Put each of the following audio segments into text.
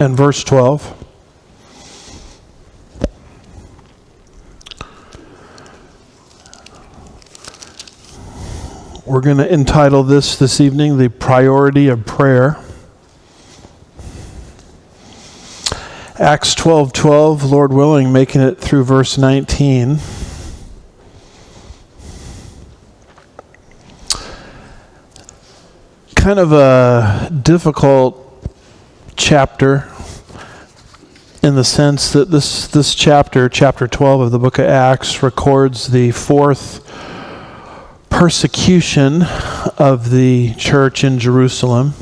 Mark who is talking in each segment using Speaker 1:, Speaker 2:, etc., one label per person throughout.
Speaker 1: and verse 12. We're going to entitle this evening, The Priority of Prayer. Acts 12:12, Lord willing, making it through verse 19. Kind of a difficult chapter in the sense that this chapter 12 of the book of Acts, records the fourth persecution of the church in Jerusalem.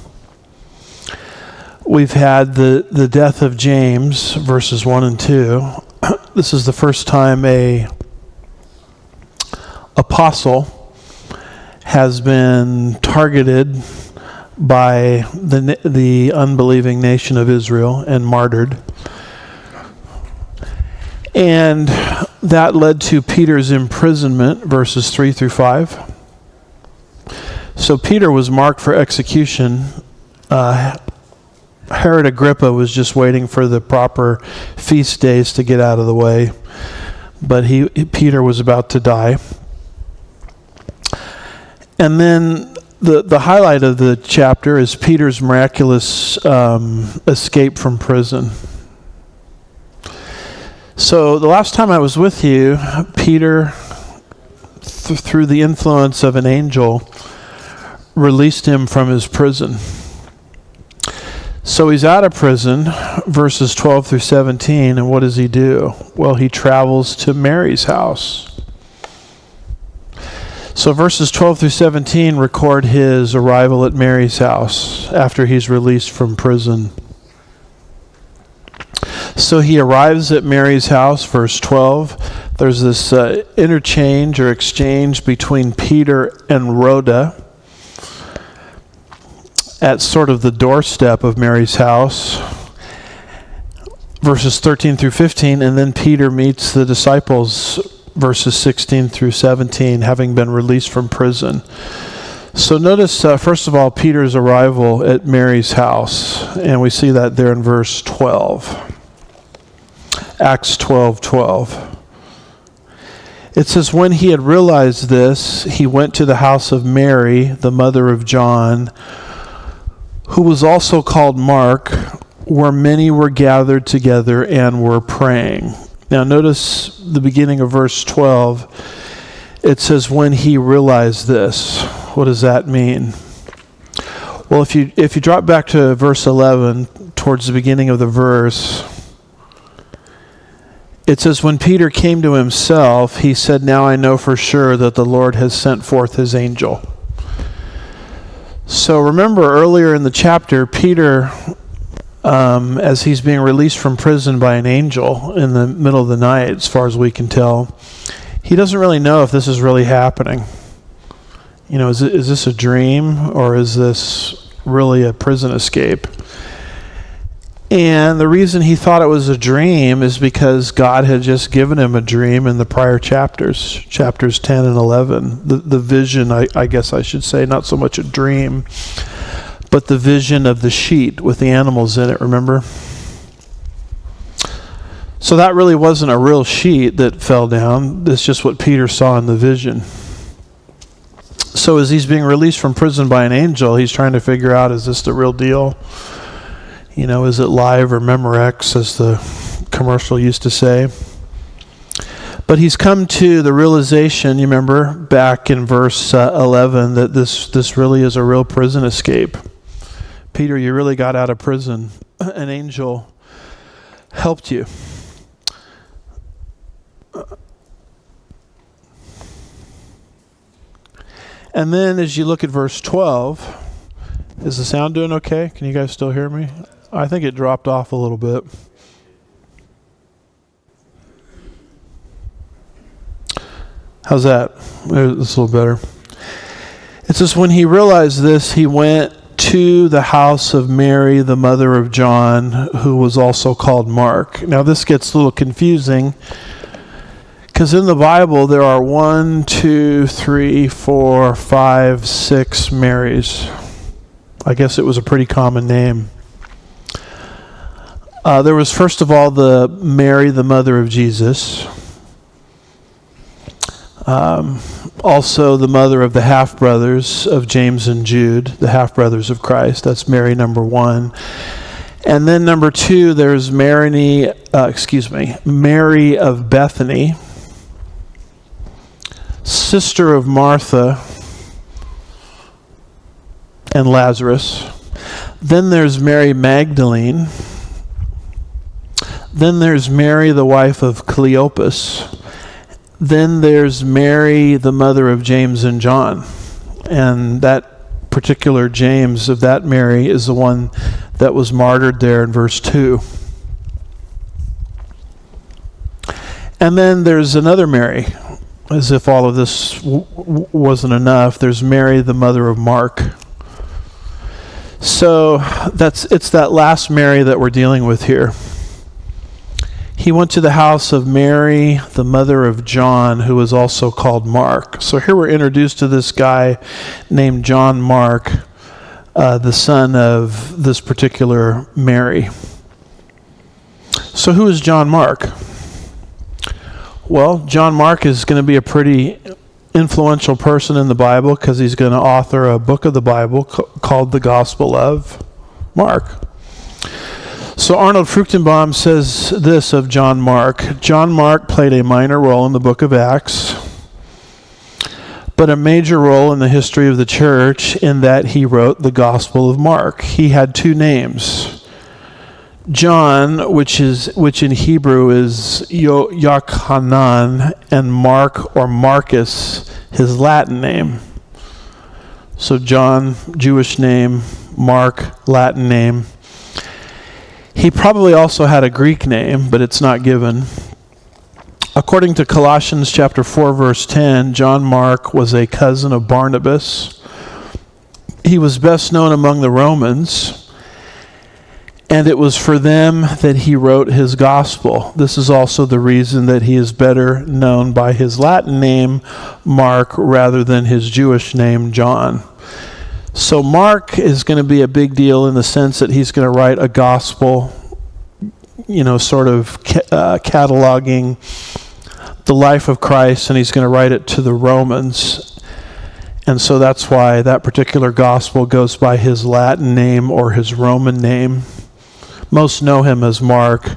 Speaker 1: We've had the death of James, verses 1 and 2. This is the first time a apostle has been targeted by the unbelieving nation of Israel and martyred. And that led to Peter's imprisonment, verses 3 through 5. So Peter was marked for execution. Herod Agrippa was just waiting for the proper feast days to get out of the way. But Peter was about to die. And then the highlight of the chapter is Peter's miraculous escape from prison. So the last time I was with you, Peter, through the influence of an angel, released him from his prison. So he's out of prison, verses 12 through 17, and what does he do? Well, he travels to Mary's house. So verses 12 through 17 record his arrival at Mary's house after he's released from prison. So he arrives at Mary's house, verse 12. There's this interchange or exchange between Peter and Rhoda at sort of the doorstep of Mary's house, verses 13 through 15, and then Peter meets the disciples, verses 16 through 17, having been released from prison. So notice, first of all, Peter's arrival at Mary's house, and we see that there in verse 12. Acts 12:12. It says, when he had realized this, he went to the house of Mary, the mother of John, who was also called Mark, where many were gathered together and were praying. Now notice the beginning of verse 12. It says, when he realized this. What does that mean? Well, if you drop back to verse 11, towards the beginning of the verse, it says, when Peter came to himself, he said, now I know for sure that the Lord has sent forth his angel. So remember earlier in the chapter, Peter, as he's being released from prison by an angel in the middle of the night, as far as we can tell, he doesn't really know if this is really happening. You know, is this a dream or is this really a prison escape? And the reason he thought it was a dream is because God had just given him a dream in the prior chapters 10 and 11. The vision, I guess I should say, not so much a dream, but the vision of the sheet with the animals in it, remember? So that really wasn't a real sheet that fell down. That's just what Peter saw in the vision. So as he's being released from prison by an angel, he's trying to figure out, is this the real deal? You know, is it live or Memorex, as the commercial used to say? But he's come to the realization, you remember, back in verse 11, that this really is a real prison escape. Peter, you really got out of prison. An angel helped you. And then as you look at verse 12, is the sound doing okay? Can you guys still hear me? I think it dropped off a little bit. How's that? It's a little better. It says, when he realized this, he went to the house of Mary, the mother of John, who was also called Mark. Now this gets a little confusing, because in the Bible there are 1, 2, 3, 4, 5, 6 Marys. I guess it was a pretty common name. There was, first of all, the Mary, the mother of Jesus. Also the mother of the half-brothers of James and Jude, the half-brothers of Christ. That's Mary, number one. And then number two, there's Mary of Bethany, sister of Martha and Lazarus. Then there's Mary Magdalene. Then there's Mary, the wife of Cleopas. Then there's Mary, the mother of James and John. And that particular James of that Mary is the one that was martyred there in verse 2. And then there's another Mary. As if all of this wasn't enough, there's Mary, the mother of Mark. So it's that last Mary that we're dealing with here. He went to the house of Mary, the mother of John, who was also called Mark. So here we're introduced to this guy named John Mark, the son of this particular Mary. So who is John Mark? Well, John Mark is going to be a pretty influential person in the Bible because he's going to author a book of the Bible called the Gospel of Mark. So Arnold Fruchtenbaum says this of John Mark. John Mark played a minor role in the book of Acts, but a major role in the history of the church in that he wrote the Gospel of Mark. He had two names. John, which in Hebrew is Yochanan, and Mark or Marcus, his Latin name. So John, Jewish name, Mark, Latin name. He probably also had a Greek name, but it's not given. According to Colossians chapter 4, verse 10, John Mark was a cousin of Barnabas. He was best known among the Romans, and it was for them that he wrote his gospel. This is also the reason that he is better known by his Latin name, Mark, rather than his Jewish name, John. So Mark is going to be a big deal in the sense that he's going to write a gospel, sort of cataloging the life of Christ, and he's going to write it to the Romans. And so that's why that particular gospel goes by his Latin name or his Roman name. Most know him as Mark,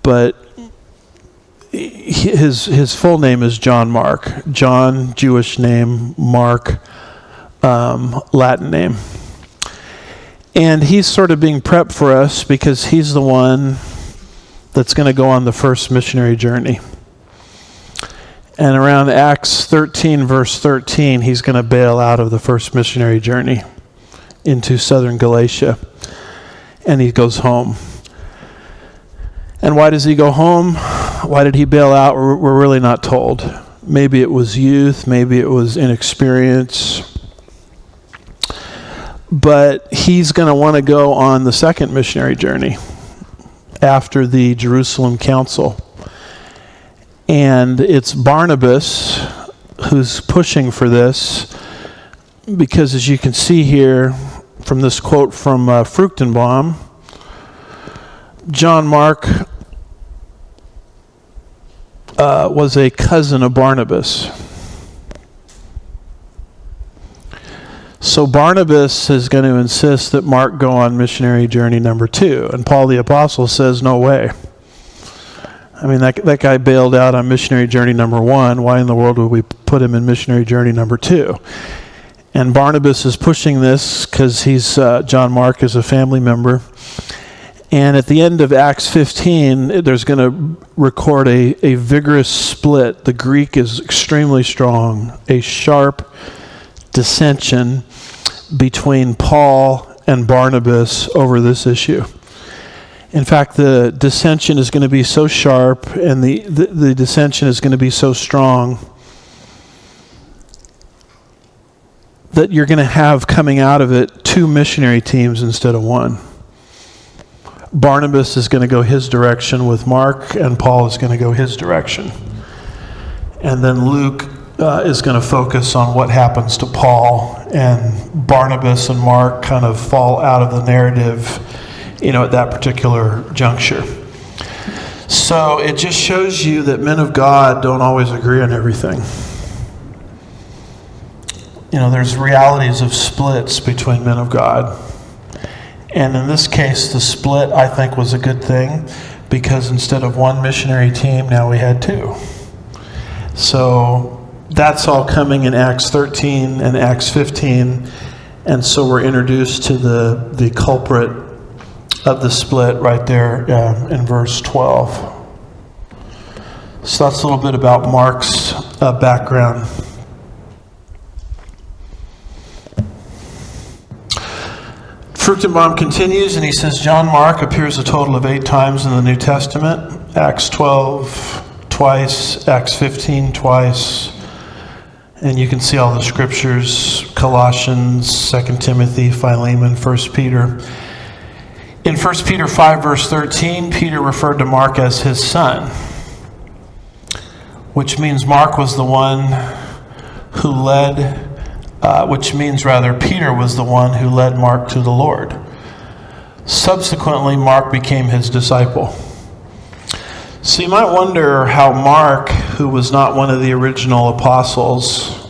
Speaker 1: but his full name is John Mark. John, Jewish name, Mark, Latin name. And he's sort of being prepped for us because he's the one that's going to go on the first missionary journey. And around Acts 13, verse 13, he's going to bail out of the first missionary journey into southern Galatia. And he goes home. And why does he go home? Why did he bail out? We're really not told. Maybe it was youth. Maybe it was inexperience. But he's going to want to go on the second missionary journey after the Jerusalem Council. And it's Barnabas who's pushing for this because, as you can see here from this quote from Fruchtenbaum, John Mark was a cousin of Barnabas. So Barnabas is going to insist that Mark go on missionary journey number 2. And Paul the Apostle says, no way. I mean, that guy bailed out on missionary journey number 1. Why in the world would we put him in missionary journey number 2? And Barnabas is pushing this because John Mark is a family member. And at the end of Acts 15, there's going to record a vigorous split. The Greek is extremely strong. A sharp dissension between Paul and Barnabas over this issue. In fact, the dissension is going to be so sharp and the dissension is going to be so strong that you're going to have coming out of it 2 missionary teams instead of 1. Barnabas is going to go his direction with Mark, and Paul is going to go his direction. And then Luke is going to focus on what happens to Paul, and Barnabas and Mark kind of fall out of the narrative at that particular juncture. So it just shows you that men of God don't always agree on everything. There's realities of splits between men of God. And in this case, the split, I think, was a good thing, because instead of one missionary team, now we had two. So that's all coming in Acts 13 and Acts 15. And so we're introduced to the culprit of the split right there in verse 12. So that's a little bit about Mark's background. Fruchtenbaum continues, and he says, John Mark appears a total of 8 times in the New Testament. Acts 12 twice, Acts 15 twice. And you can see all the scriptures, Colossians, 2 Timothy, Philemon, 1 Peter. In 1 Peter 5, verse 13, Peter referred to Mark as his son, which means Mark was the one who led Peter was the one who led Mark to the Lord. Subsequently, Mark became his disciple. So you might wonder how Mark, who was not one of the original apostles,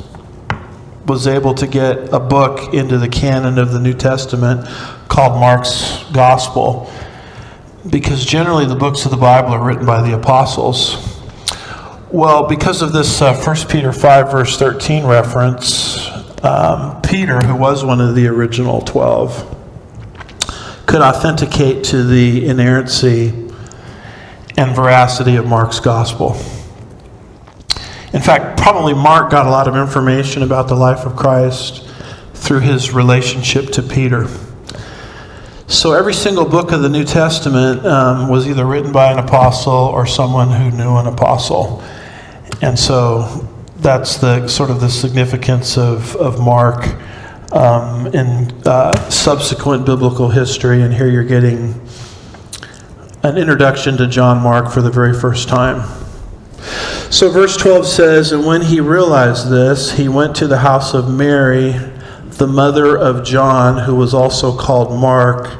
Speaker 1: was able to get a book into the canon of the New Testament called Mark's Gospel, because generally the books of the Bible are written by the apostles. Well, because of this 1 Peter 5, verse 13 reference, Peter, who was one of the original 12, could authenticate to the inerrancy and veracity of Mark's gospel. In fact, probably Mark got a lot of information about the life of Christ through his relationship to Peter. So every single book of the New Testament was either written by an apostle or someone who knew an apostle. And so that's the sort of the significance of Mark in subsequent biblical history. And here you're getting an introduction to John Mark for the very first time. So verse 12 says, and when he realized this, he went to the house of Mary, the mother of John, who was also called Mark.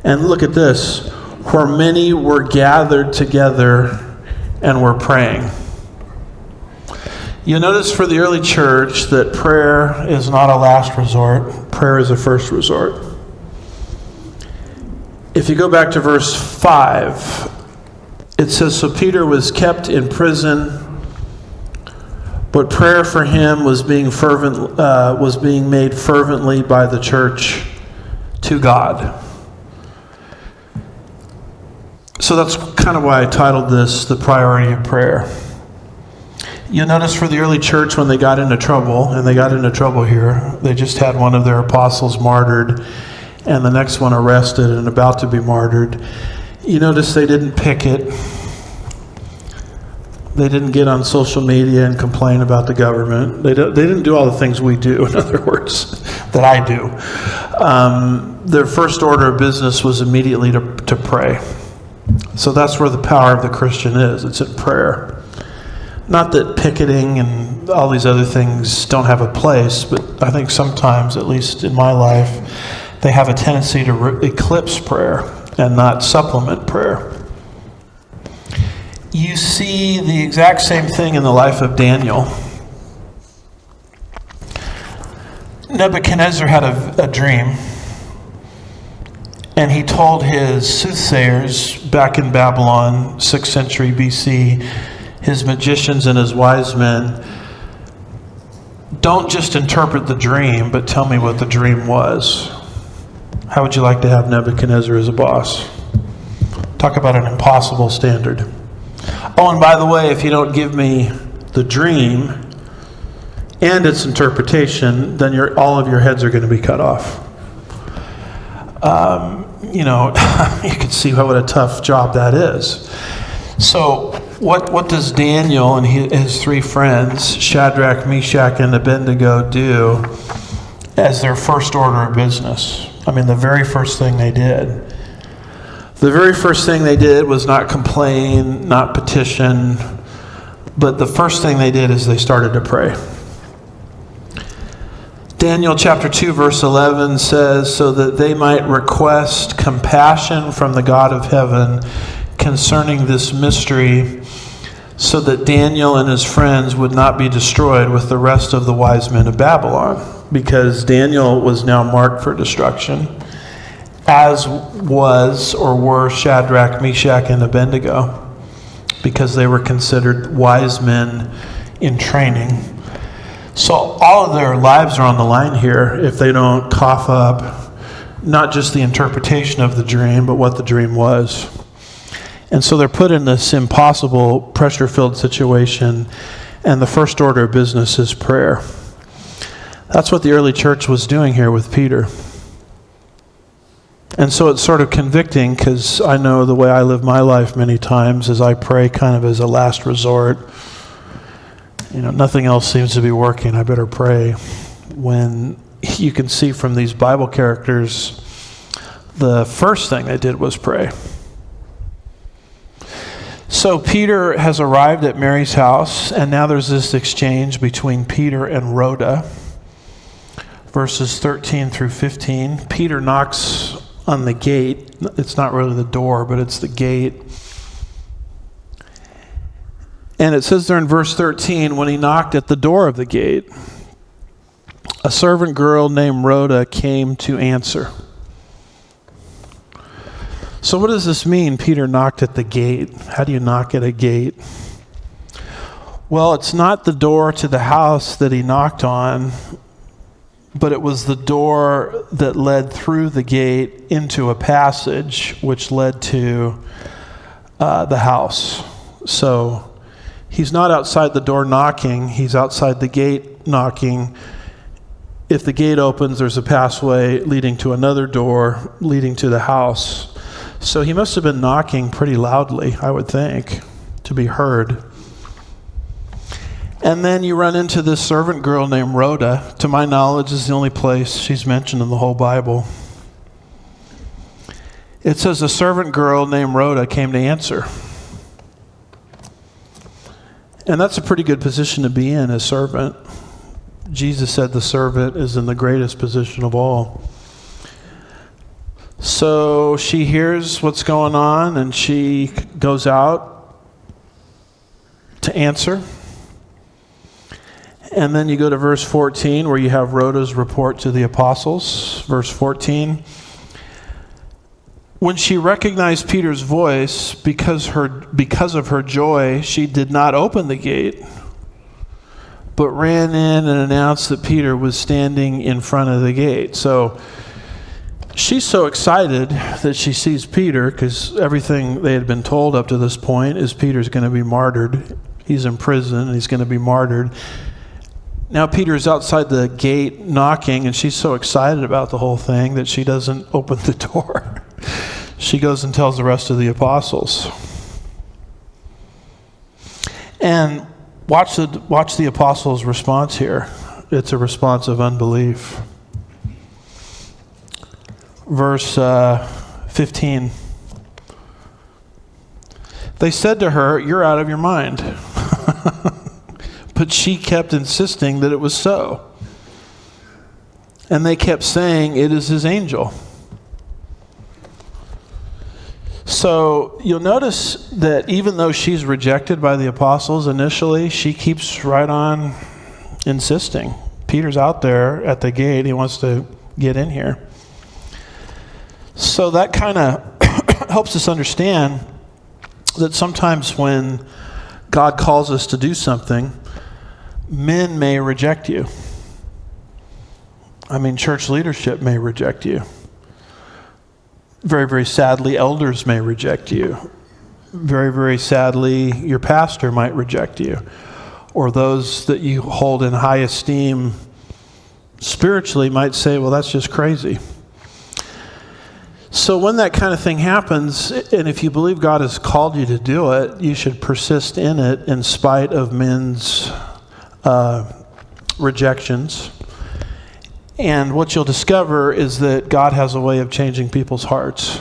Speaker 1: And look at this, where many were gathered together and were praying. You'll notice for the early church that prayer is not a last resort. Prayer is a first resort. If you go back to verse 5, it says, so Peter was kept in prison, but prayer for him was being made fervently by the church to God. So that's kind of why I titled this, The Priority of Prayer. You'll notice for the early church when they got into trouble, and they got into trouble here, they just had one of their apostles martyred, and the next one arrested and about to be martyred. You notice they didn't picket. They didn't get on social media and complain about the government. They didn't do all the things we do, in other words, that I do. Their first order of business was immediately to pray. So that's where the power of the Christian is. It's in prayer. Not that picketing and all these other things don't have a place, but I think sometimes, at least in my life, they have a tendency to eclipse prayer and not supplement prayer. You see the exact same thing in the life of Daniel. Nebuchadnezzar had a dream, and he told his soothsayers back in Babylon, 6th century BC, his magicians and his wise men, don't just interpret the dream, but tell me what the dream was. How would you like to have Nebuchadnezzar as a boss? Talk about an impossible standard. Oh, and by the way, if you don't give me the dream and its interpretation, then all of your heads are going to be cut off. You can see what a tough job that is. So what does Daniel and his 3 friends, Shadrach, Meshach, and Abednego, do as their first order of business? I mean, the very first thing they did. The very first thing they did was not complain, not petition, but the first thing they did is they started to pray. Daniel chapter 2 verse 11 says, so that they might request compassion from the God of heaven concerning this mystery, so that Daniel and his friends would not be destroyed with the rest of the wise men of Babylon. Because Daniel was now marked for destruction, as was or were Shadrach, Meshach, and Abednego, because they were considered wise men in training. So all of their lives are on the line here if they don't cough up not just the interpretation of the dream, but what the dream was. And so they're put in this impossible, pressure-filled situation, and the first order of business is prayer. That's what the early church was doing here with Peter. And so it's sort of convicting, because I know the way I live my life many times is I pray kind of as a last resort. Nothing else seems to be working. I better pray. When you can see from these Bible characters, the first thing they did was pray. So Peter has arrived at Mary's house, and now there's this exchange between Peter and Rhoda. Verses 13 through 15. Peter knocks on the gate. It's not really the door, but it's the gate. And it says there in verse 13, when he knocked at the door of the gate, a servant girl named Rhoda came to answer. So what does this mean, Peter knocked at the gate? How do you knock at a gate? Well, it's not the door to the house that he knocked on, but it was the door that led through the gate into a passage which led to the house. So he's not outside the door knocking, he's outside the gate knocking. If the gate opens, there's a pathway leading to another door leading to the house. So he must have been knocking pretty loudly, I would think, to be heard. And then you run into this servant girl named Rhoda. To my knowledge, is the only place she's mentioned in the whole Bible. It says a servant girl named Rhoda came to answer. And that's a pretty good position to be in, as servant. Jesus said the servant is in the greatest position of all. So she hears what's going on, and she goes out to answer. And then you go to verse 14, where you have Rhoda's report to the apostles. Verse 14. When she recognized Peter's voice, because of her joy, she did not open the gate, but ran in and announced that Peter was standing in front of the gate. So she's so excited that she sees Peter, because everything they had been told up to this point is Peter's going to be martyred. He's in prison and he's going to be martyred. Now Peter's outside the gate knocking, and she's so excited about the whole thing that she doesn't open the door. She goes and tells the rest of the apostles. And watch the apostles' response here. It's a response of unbelief. Verse 15. They said to her, "You're out of your mind." But she kept insisting that it was so. And they kept saying, "It is his angel." So you'll notice that even though she's rejected by the apostles initially, she keeps right on insisting. Peter's out there at the gate. He wants to get in here. So that kind of helps us understand that sometimes when God calls us to do something, men may reject you. I mean, church leadership may reject you. Very, very sadly, elders may reject you. Very, very sadly, your pastor might reject you. Or those that you hold in high esteem spiritually might say, well, that's just crazy. So when that kind of thing happens, and if you believe God has called you to do it, you should persist in it in spite of men's rejections. And what you'll discover is that God has a way of changing people's hearts,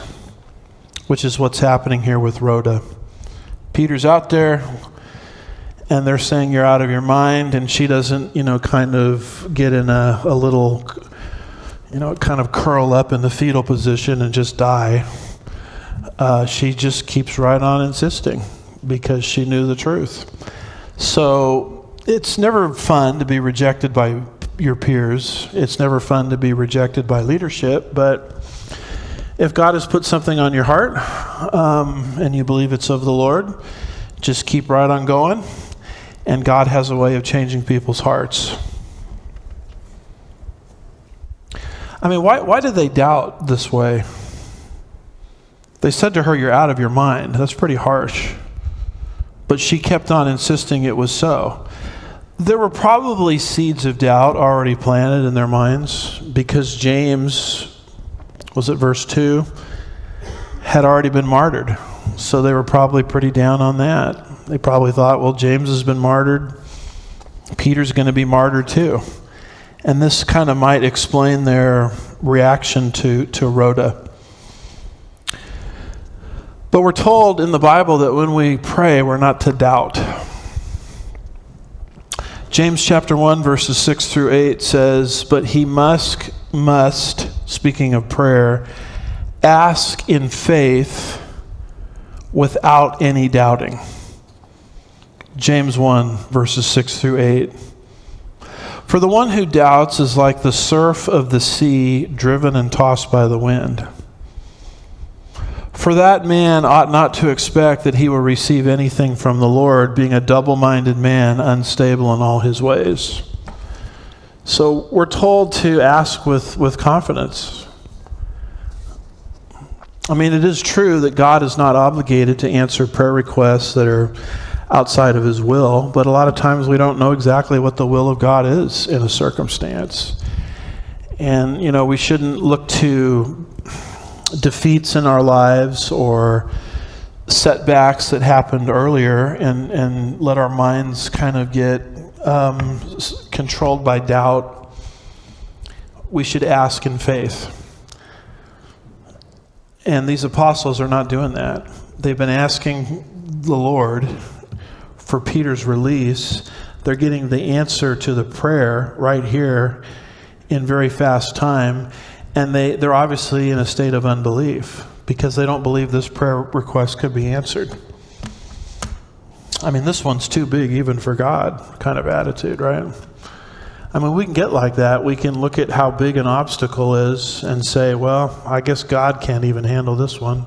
Speaker 1: which is what's happening here with Rhoda. Peter's out there, and they're saying you're out of your mind, and she doesn't, kind of get in a little, kind of curl up in the fetal position and just die. She just keeps right on insisting because she knew the truth. So it's never fun to be rejected by your peers. It's never fun to be rejected by leadership, but if God has put something on your heart and you believe it's of the Lord, just keep right on going, and God has a way of changing people's hearts. I mean, why did they doubt this way? They said to her, "You're out of your mind." That's pretty harsh. But she kept on insisting it was so. There were probably seeds of doubt already planted in their minds because James, was it verse 2, had already been martyred. So they were probably pretty down on that. They probably thought, well, James has been martyred. Peter's going to be martyred too. And this kind of might explain their reaction to Rhoda. But we're told in the Bible that when we pray, we're not to doubt. James chapter 1, verses 6 through 8 says, "But he must, speaking of prayer, ask in faith without any doubting." James 1, verses 6 through 8. "For the one who doubts is like the surf of the sea, driven and tossed by the wind. For that man ought not to expect that he will receive anything from the Lord, being a double-minded man, unstable in all his ways." So we're told to ask with confidence. I mean, it is true that God is not obligated to answer prayer requests that are outside of his will, but a lot of times we don't know exactly what the will of God is in a circumstance. And, we shouldn't look to defeats in our lives or setbacks that happened earlier and let our minds kind of get controlled by doubt. We should ask in faith. And these apostles are not doing that. They've been asking the Lord for Peter's release. They're getting the answer to the prayer right here in very fast time. And they're obviously in a state of unbelief because they don't believe this prayer request could be answered. I mean, this one's too big even for God kind of attitude, right? I mean, we can get like that. We can look at how big an obstacle is and say, well, I guess God can't even handle this one,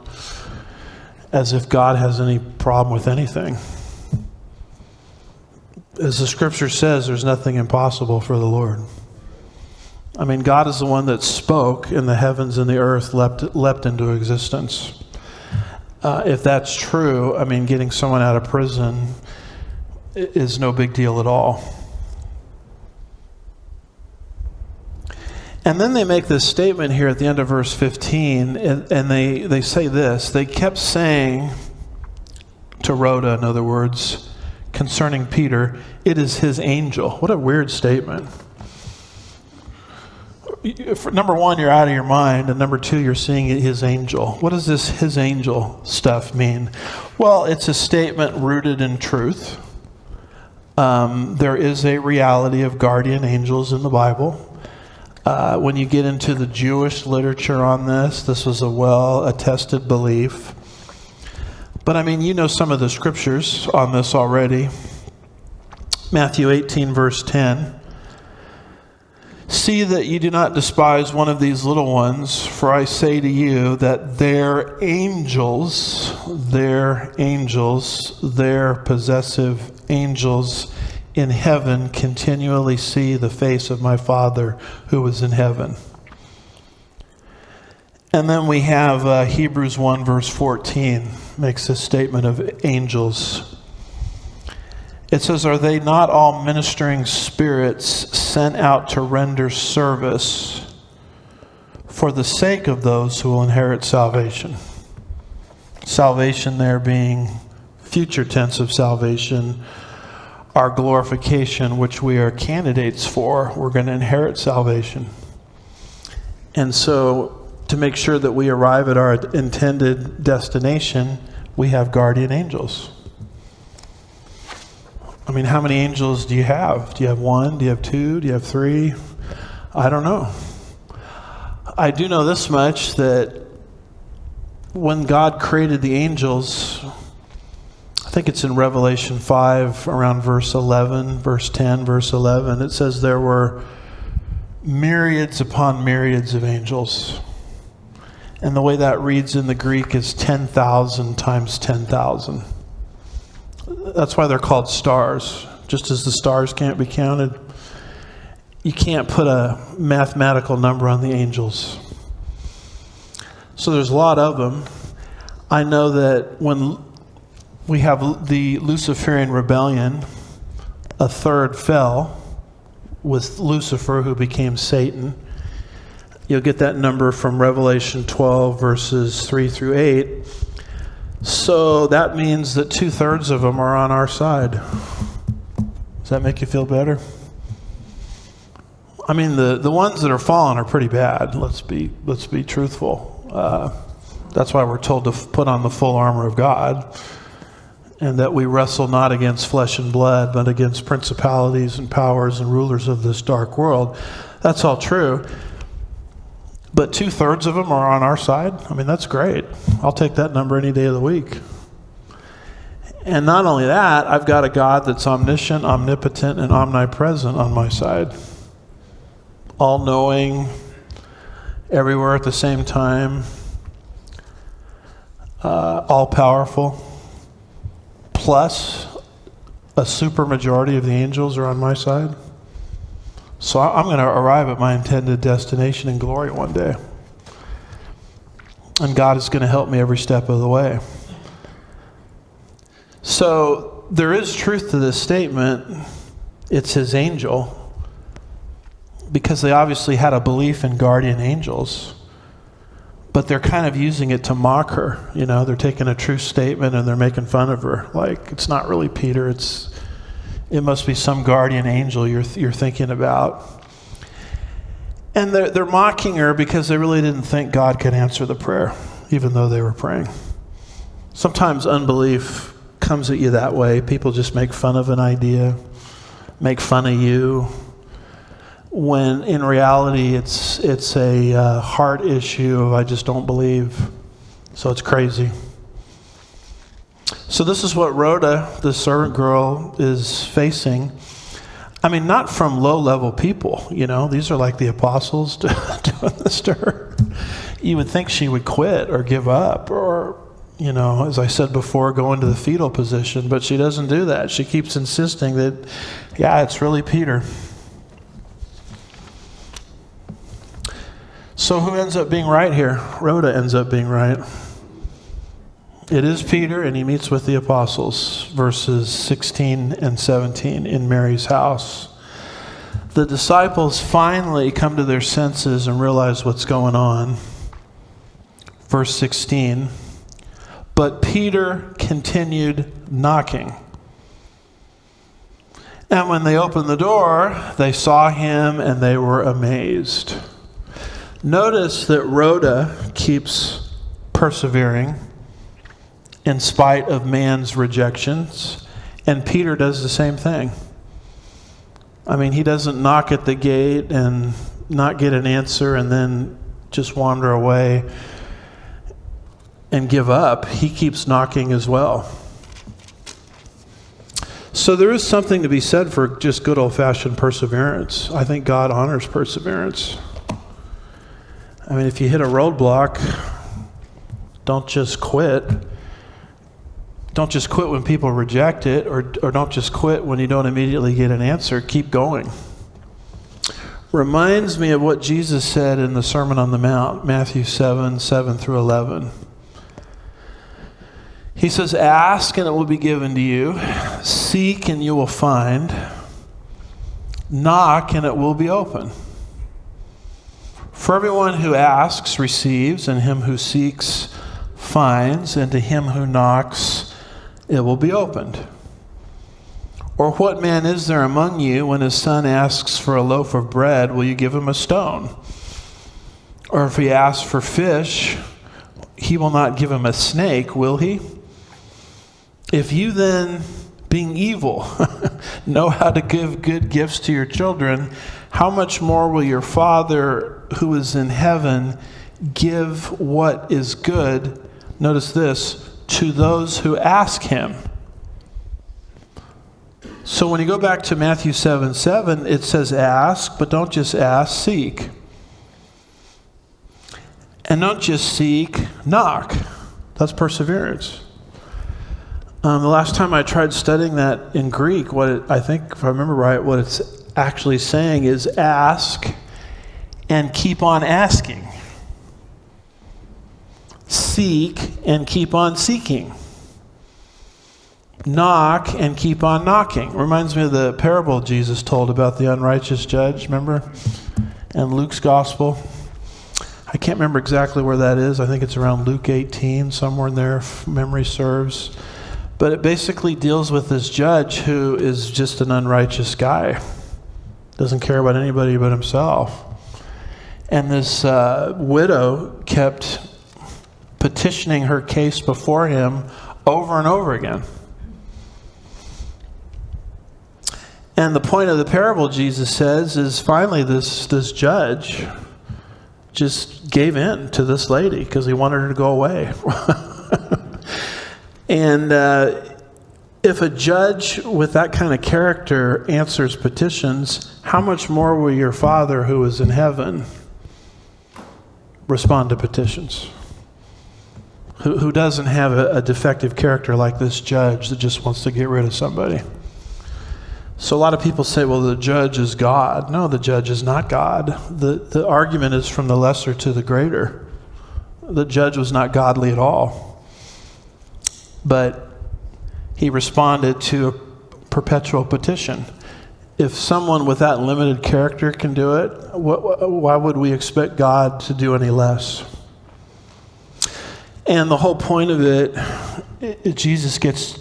Speaker 1: as if God has any problem with anything. As the scripture says, there's nothing impossible for the Lord. I mean, God is the one that spoke, and the heavens and the earth leapt into existence. If that's true, I mean, getting someone out of prison is no big deal at all. And then they make this statement here at the end of verse 15, and they say this. They kept saying to Rhoda, in other words, concerning Peter, "It is his angel." What a weird statement. Number one, you're out of your mind, and number two, you're seeing his angel. What does this his angel stuff mean? Well, it's a statement rooted in truth. There is a reality of guardian angels in the Bible. When you get into the Jewish literature on this was a well-attested belief. But I mean, you know some of the scriptures on this already. Matthew 18, verse 10. "See that you do not despise one of these little ones, for I say to you that their angels, their possessive angels in heaven continually see the face of my Father who is in heaven." And then we have Hebrews 1, verse 14, makes a statement of angels. It says, "Are they not all ministering spirits sent out to render service for the sake of those who will inherit salvation?" Salvation there being future tense of salvation, our glorification, which we are candidates for. We're going to inherit salvation. And so to make sure that we arrive at our intended destination, we have guardian angels. I mean, how many angels do you have? Do you have one? Do you have two? Do you have three? I don't know. I do know this much, that when God created the angels, I think it's in Revelation 5, around verse 11, verse 10, verse 11, it says there were myriads upon myriads of angels. And the way that reads in the Greek is 10,000 times 10,000. That's why they're called stars. Just as the stars can't be counted, you can't put a mathematical number on the angels. So there's a lot of them. I know that when we have the Luciferian rebellion, a third fell with Lucifer, who became Satan. You'll get that number from Revelation 12, verses 3 through 8. So that means that 2/3 of them are on our side. Does that make you feel better? I mean, the ones that are fallen are pretty bad. Let's be truthful. That's why we're told to put on the full armor of God, and that we wrestle not against flesh and blood, but against principalities and powers and rulers of this dark world. That's all true. But 2/3 of them are on our side. I mean, that's great. I'll take that number any day of the week. And not only that, I've got a God that's omniscient, omnipotent, and omnipresent on my side. All-knowing, everywhere at the same time, all-powerful. Plus, a super majority of the angels are on my side. So I'm going to arrive at my intended destination in glory one day. And God is going to help me every step of the way. So there is truth to this statement. It's his angel. Because they obviously had a belief in guardian angels. But they're kind of using it to mock her. You know, they're taking a true statement and they're making fun of her. Like, it's not really Peter, it must be some guardian angel you're thinking about. And they're mocking her because they really didn't think God could answer the prayer, even though they were praying. Sometimes unbelief comes at you that way. People just make fun of an idea, make fun of you, when in reality it's a heart issue of I just don't believe. So it's crazy. So this is what Rhoda, the servant girl, is facing. I mean, not from low-level people, you know. These are like the apostles doing this to her. You would think she would quit or give up or, you know, as I said before, go into the fetal position. But she doesn't do that. She keeps insisting that, yeah, it's really Peter. So who ends up being right here? Rhoda ends up being right. It is Peter, and he meets with the apostles, verses 16 and 17, in Mary's house. The disciples finally come to their senses and realize what's going on. Verse 16, but Peter continued knocking. And when they opened the door, they saw him and they were amazed. Notice that Rhoda keeps persevering in spite of man's rejections. And Peter does the same thing. I mean, he doesn't knock at the gate and not get an answer and then just wander away and give up. He keeps knocking as well. So there is something to be said for just good old-fashioned perseverance. I think God honors perseverance. I mean, if you hit a roadblock, don't just quit. Don't just quit when people reject it, or don't just quit when you don't immediately get an answer. Keep going. Reminds me of what Jesus said in the Sermon on the Mount, Matthew 7 through 11. He says, ask and it will be given to you. Seek and you will find. Knock and it will be open. For everyone who asks receives, and him who seeks finds, and to him who knocks it will be opened. Or what man is there among you when his son asks for a loaf of bread, will you give him a stone? Or if he asks for fish, he will not give him a snake, will he? If you then, being evil, know how to give good gifts to your children, how much more will your Father who is in heaven give what is good, notice this, to those who ask him. So when you go back to Matthew 7:7, it says ask, but don't just ask, seek. And don't just seek, knock. That's perseverance. The last time I tried studying that in Greek, I think, if I remember right, what it's actually saying is ask and keep on asking. Seek and keep on seeking. Knock and keep on knocking. Reminds me of the parable Jesus told about the unrighteous judge, remember? In Luke's gospel. I can't remember exactly where that is. I think it's around Luke 18, somewhere in there, if memory serves. But it basically deals with this judge who is just an unrighteous guy. Doesn't care about anybody but himself. And this widow kept petitioning her case before him over and over again. And the point of the parable, Jesus says, is finally this judge just gave in to this lady because he wanted her to go away. And if a judge with that kind of character answers petitions, how much more will your Father who is in heaven respond to petitions? Who doesn't have a defective character like this judge that just wants to get rid of somebody? So a lot of people say, well, the judge is God. No, the judge is not God. The argument is from the lesser to the greater. The judge was not godly at all. But he responded to a perpetual petition. If someone with that limited character can do it, why would we expect God to do any less? And the whole point of it, Jesus gets,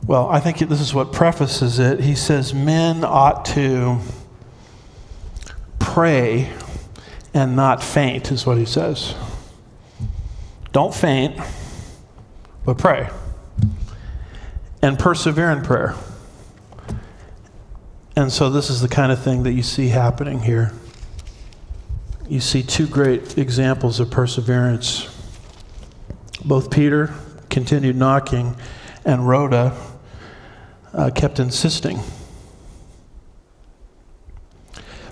Speaker 1: well, I think this is what prefaces it. He says men ought to pray and not faint, is what he says. Don't faint, but pray. And persevere in prayer. And so this is the kind of thing that you see happening here. You see two great examples of perseverance. Both Peter continued knocking, and Rhoda kept insisting.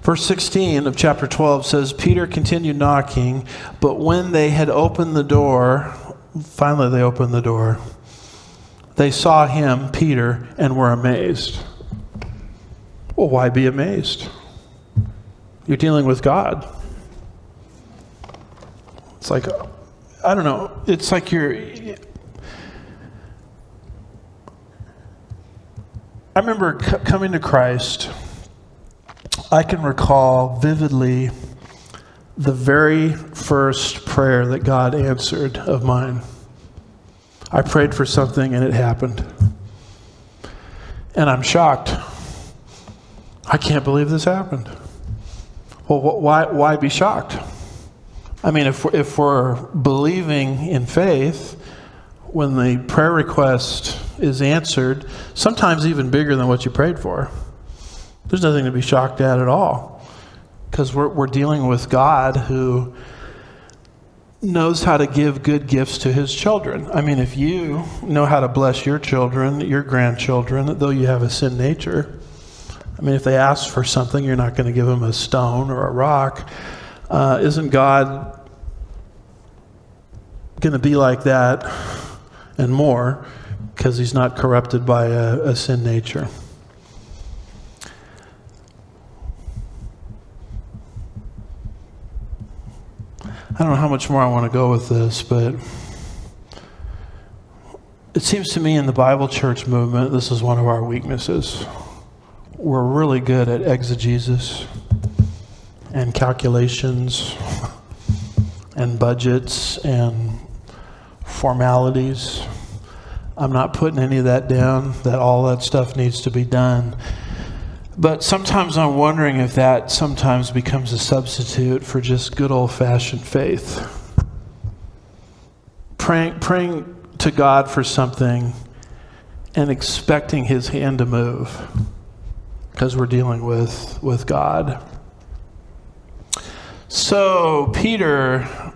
Speaker 1: Verse 16 of chapter 12 says, Peter continued knocking, but when they had opened the door, finally they opened the door, they saw him, Peter, and were amazed. Well, why be amazed? You're dealing with God. It's like, I don't know, it's like I remember coming to Christ. I can recall vividly the very first prayer that God answered of mine. I prayed for something and it happened. And I'm shocked. I can't believe this happened. Well, why be shocked? I mean, if we're believing in faith, when the prayer request is answered, sometimes even bigger than what you prayed for, there's nothing to be shocked at all. Because we're dealing with God who knows how to give good gifts to his children. I mean, if you know how to bless your children, your grandchildren, though you have a sin nature, I mean, if they ask for something, you're not going to give them a stone or a rock. Isn't God going to be like that and more because he's not corrupted by a sin nature? I don't know how much more I want to go with this, but it seems to me in the Bible church movement, this is one of our weaknesses. We're really good at exegesis and calculations and budgets and formalities. I'm not putting any of that down, that all that stuff needs to be done. But sometimes I'm wondering if that sometimes becomes a substitute for just good old-fashioned faith. Praying to God for something and expecting his hand to move, because we're dealing with God. So Peter,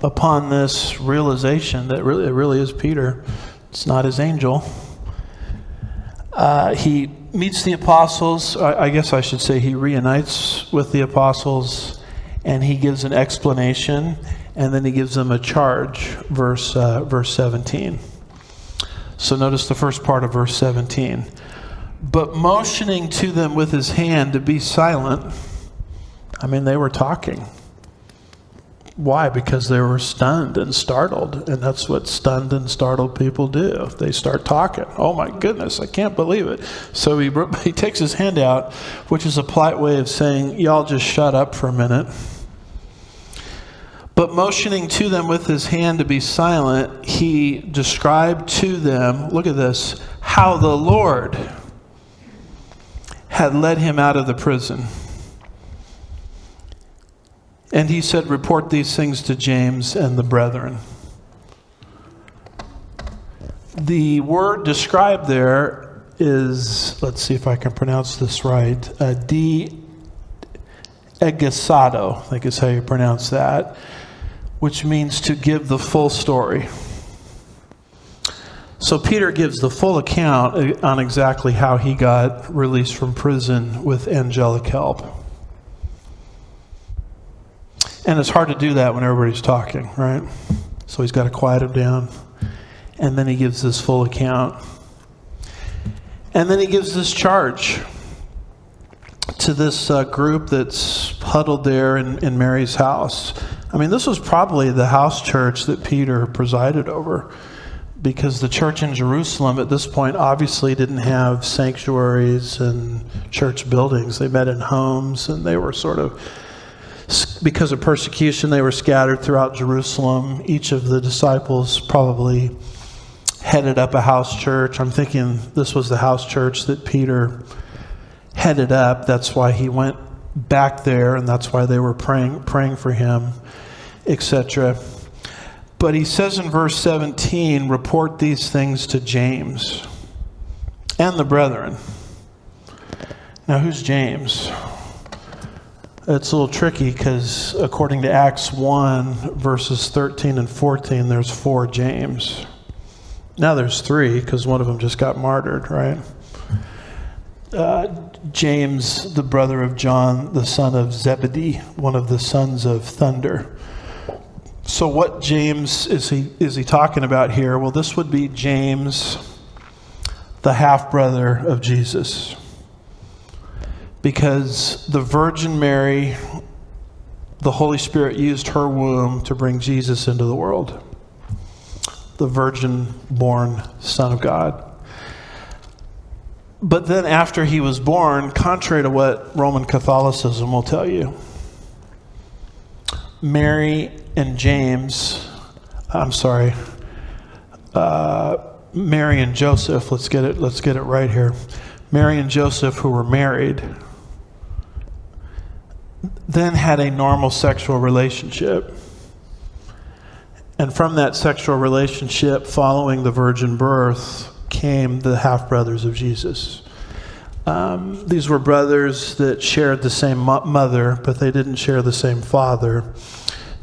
Speaker 1: upon this realization that it really is Peter, it's not his angel, he meets the apostles. I guess I should say he reunites with the apostles, and he gives an explanation, and then he gives them a charge, verse 17. So notice the first part of verse 17. But motioning to them with his hand to be silent, I mean, they were talking. Why? Because they were stunned and startled, and that's what stunned and startled people do. They start talking. Oh my goodness, I can't believe it. So he takes his hand out, which is a polite way of saying, y'all just shut up for a minute. But motioning to them with his hand to be silent, he described to them, look at this, how the Lord had led him out of the prison. And he said, report these things to James and the brethren. The word described there is, let's see if I can pronounce this right, egesado, I think is how you pronounce that, which means to give the full story. So Peter gives the full account on exactly how he got released from prison with angelic help. And it's hard to do that when everybody's talking, right? So he's got to quiet him down. And then he gives this full account. And then he gives this charge to this group that's huddled there in Mary's house. I mean, this was probably the house church that Peter presided over, because the church in Jerusalem at this point obviously didn't have sanctuaries and church buildings. They met in homes, and they were sort of, because of persecution, they were scattered throughout Jerusalem. Each of the disciples probably headed up a house church. I'm thinking this was the house church that Peter headed up. That's why he went back there, and that's why they were praying for him, etc. But he says in verse 17, report these things to James and the brethren. Now, who's James? It's a little tricky because according to Acts 1, verses 13 and 14, there's 4 James. Now there's 3 because one of them just got martyred, right? James, the brother of John, the son of Zebedee, one of the sons of thunder. So what James is he talking about here? Well, this would be James, the half-brother of Jesus. Because the Virgin Mary, the Holy Spirit used her womb to bring Jesus into the world. The virgin-born Son of God. But then after he was born, contrary to what Roman Catholicism will tell you, Mary and Joseph, let's get it right here. Mary and Joseph, who were married, then had a normal sexual relationship. And from that sexual relationship, following the virgin birth, came the half-brothers of Jesus. These were brothers that shared the same mother, but they didn't share the same father,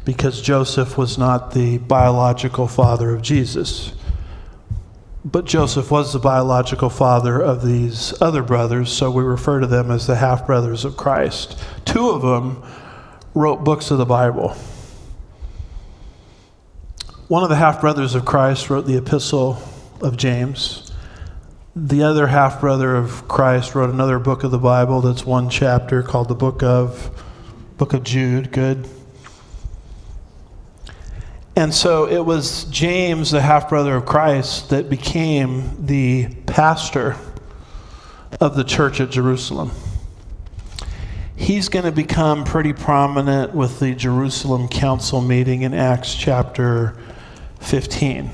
Speaker 1: because Joseph was not the biological father of Jesus. But Joseph was the biological father of these other brothers, so we refer to them as the half-brothers of Christ. 2 of them wrote books of the Bible. One of the half-brothers of Christ wrote the Epistle of James. The other half-brother of Christ wrote another book of the Bible that's 1 chapter called the Book of Jude. Good. And so it was James, the half-brother of Christ, that became the pastor of the church at Jerusalem. He's going to become pretty prominent with the Jerusalem council meeting in Acts chapter 15.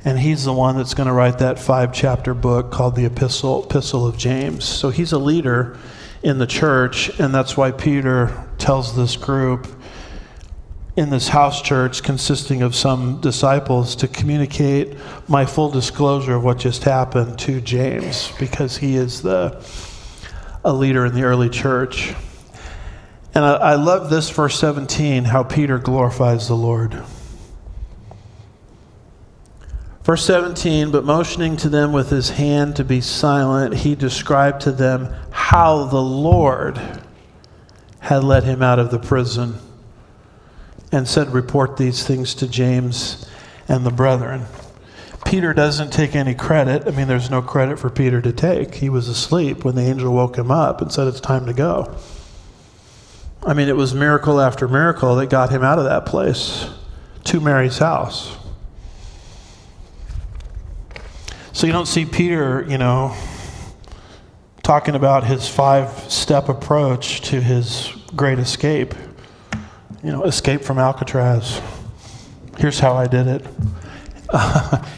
Speaker 1: And he's the one that's going to write that 5-chapter book called the Epistle of James. So he's a leader in the church, and that's why Peter tells this group, in this house church consisting of some disciples to communicate my full disclosure of what just happened to James, because he is a leader in the early church. And I love this verse 17, how Peter glorifies the Lord. Verse 17, but motioning to them with his hand to be silent, he described to them how the Lord had led him out of the prison, and said, report these things to James and the brethren. Peter doesn't take any credit. I mean, there's no credit for Peter to take. He was asleep when the angel woke him up and said, it's time to go. I mean, it was miracle after miracle that got him out of that place to Mary's house. So you don't see Peter, talking about his 5-step approach to his great escape. Escape from Alcatraz. Here's how I did it.